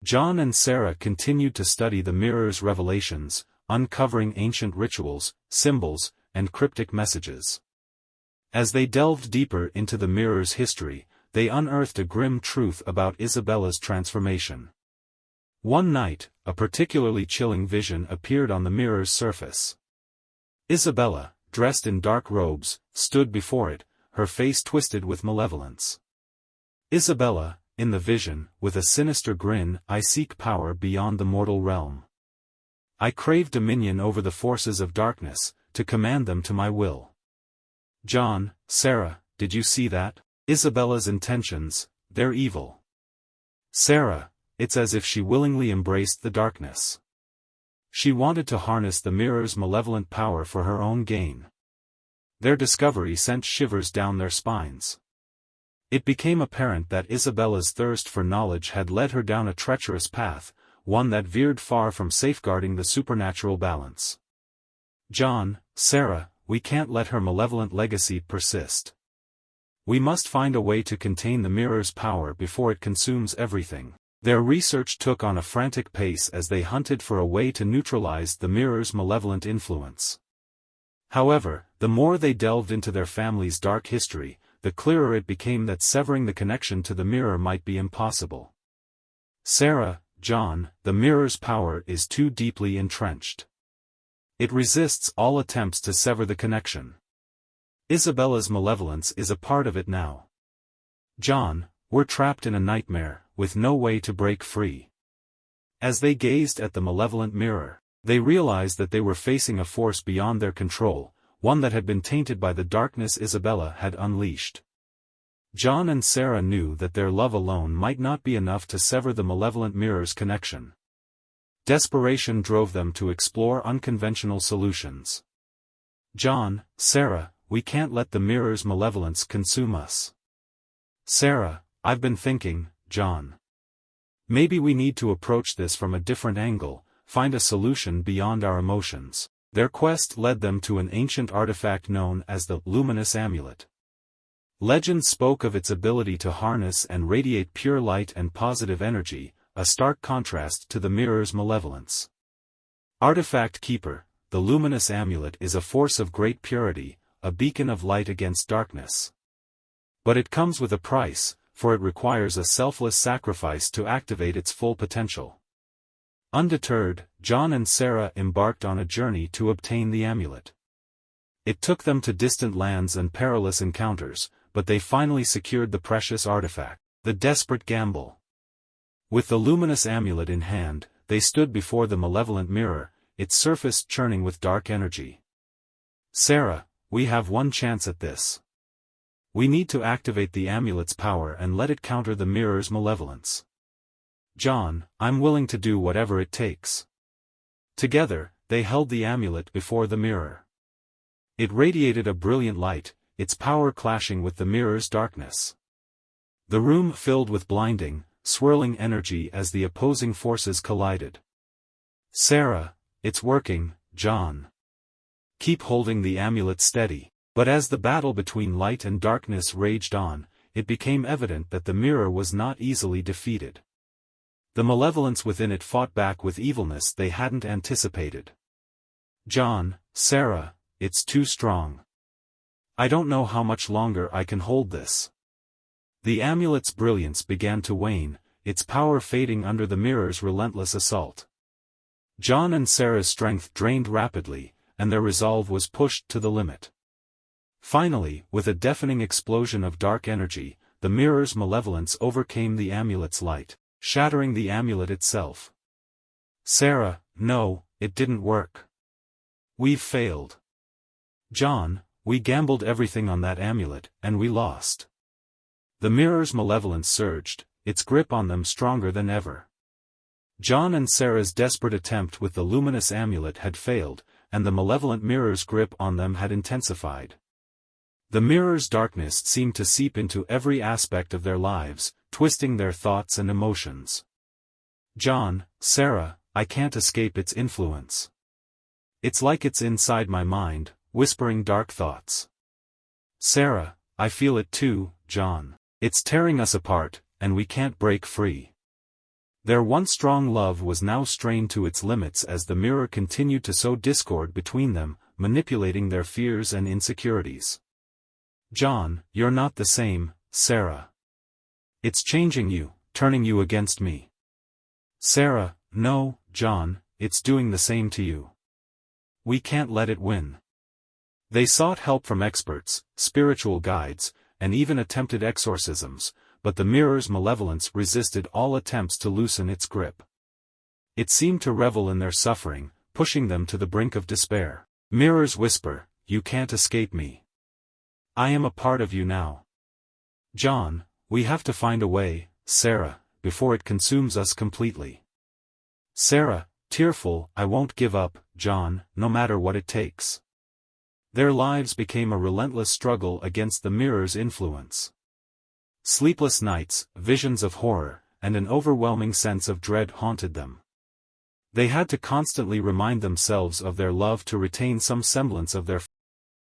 John and Sarah continued to study the mirror's revelations, uncovering ancient rituals, symbols, and cryptic messages. As they delved deeper into the mirror's history, they unearthed a grim truth about Isabella's transformation. One night, a particularly chilling vision appeared on the mirror's surface. Isabella, dressed in dark robes, stood before it, her face twisted with malevolence. Isabella, in the vision, with a sinister grin, "I seek power beyond the mortal realm. I crave dominion over the forces of darkness, to command them to my will." John, Sarah, did you see that? Isabella's intentions, they're evil. Sarah, it's as if she willingly embraced the darkness. She wanted to harness the mirror's malevolent power for her own gain. Their discovery sent shivers down their spines. It became apparent that Isabella's thirst for knowledge had led her down a treacherous path, one that veered far from safeguarding the supernatural balance. John, Sarah, we can't let her malevolent legacy persist. We must find a way to contain the mirror's power before it consumes everything. Their research took on a frantic pace as they hunted for a way to neutralize the mirror's malevolent influence. However, the more they delved into their family's dark history, the clearer it became that severing the connection to the mirror might be impossible. Sarah, John, the mirror's power is too deeply entrenched. It resists all attempts to sever the connection. Isabella's malevolence is a part of it now. John, we're trapped in a nightmare, with no way to break free. As they gazed at the malevolent mirror, they realized that they were facing a force beyond their control, one that had been tainted by the darkness Isabella had unleashed. John and Sarah knew that their love alone might not be enough to sever the malevolent mirror's connection. Desperation drove them to explore unconventional solutions. John, Sarah, we can't let the mirror's malevolence consume us. Sarah, I've been thinking, John. Maybe we need to approach this from a different angle, find a solution beyond our emotions. Their quest led them to an ancient artifact known as the luminous amulet. Legend spoke of its ability to harness and radiate pure light and positive energy, a stark contrast to the mirror's malevolence. Artifact Keeper, the luminous amulet is a force of great purity, a beacon of light against darkness. But it comes with a price, for it requires a selfless sacrifice to activate its full potential. Undeterred, John and Sarah embarked on a journey to obtain the amulet. It took them to distant lands and perilous encounters, but they finally secured the precious artifact. The desperate gamble. With the luminous amulet in hand, they stood before the malevolent mirror, its surface churning with dark energy. Sarah, we have one chance at this. We need to activate the amulet's power and let it counter the mirror's malevolence. John, I'm willing to do whatever it takes. Together, they held the amulet before the mirror. It radiated a brilliant light, its power clashing with the mirror's darkness. The room filled with blinding, swirling energy as the opposing forces collided. Sarah, it's working, John. Keep holding the amulet steady. But as the battle between light and darkness raged on, it became evident that the mirror was not easily defeated. The malevolence within it fought back with evilness they hadn't anticipated. John, Sarah, it's too strong. I don't know how much longer I can hold this. The amulet's brilliance began to wane, its power fading under the mirror's relentless assault. John and Sarah's strength drained rapidly, and their resolve was pushed to the limit. Finally, with a deafening explosion of dark energy, the mirror's malevolence overcame the amulet's light, shattering the amulet itself. Sarah, no, it didn't work. We've failed. John, we gambled everything on that amulet, and we lost. The mirror's malevolence surged, its grip on them stronger than ever. John and Sarah's desperate attempt with the luminous amulet had failed, and the malevolent mirror's grip on them had intensified. The mirror's darkness seemed to seep into every aspect of their lives, twisting their thoughts and emotions. John, Sarah, I can't escape its influence. It's like it's inside my mind, whispering dark thoughts. Sarah, I feel it too, John. It's tearing us apart, and we can't break free. Their once strong love was now strained to its limits as the mirror continued to sow discord between them, manipulating their fears and insecurities. "John, you're not the same, Sarah. It's changing you, turning you against me." "Sarah, no, John, it's doing the same to you. We can't let it win." They sought help from experts, spiritual guides, and even attempted exorcisms, but the mirror's malevolence resisted all attempts to loosen its grip. It seemed to revel in their suffering, pushing them to the brink of despair. Mirrors whisper, "You can't escape me. I am a part of you now. John, we have to find a way, Sarah, before it consumes us completely." Sarah, tearful, "I won't give up, John, no matter what it takes." Their lives became a relentless struggle against the mirror's influence. Sleepless nights, visions of horror, and an overwhelming sense of dread haunted them. They had to constantly remind themselves of their love to retain some semblance of their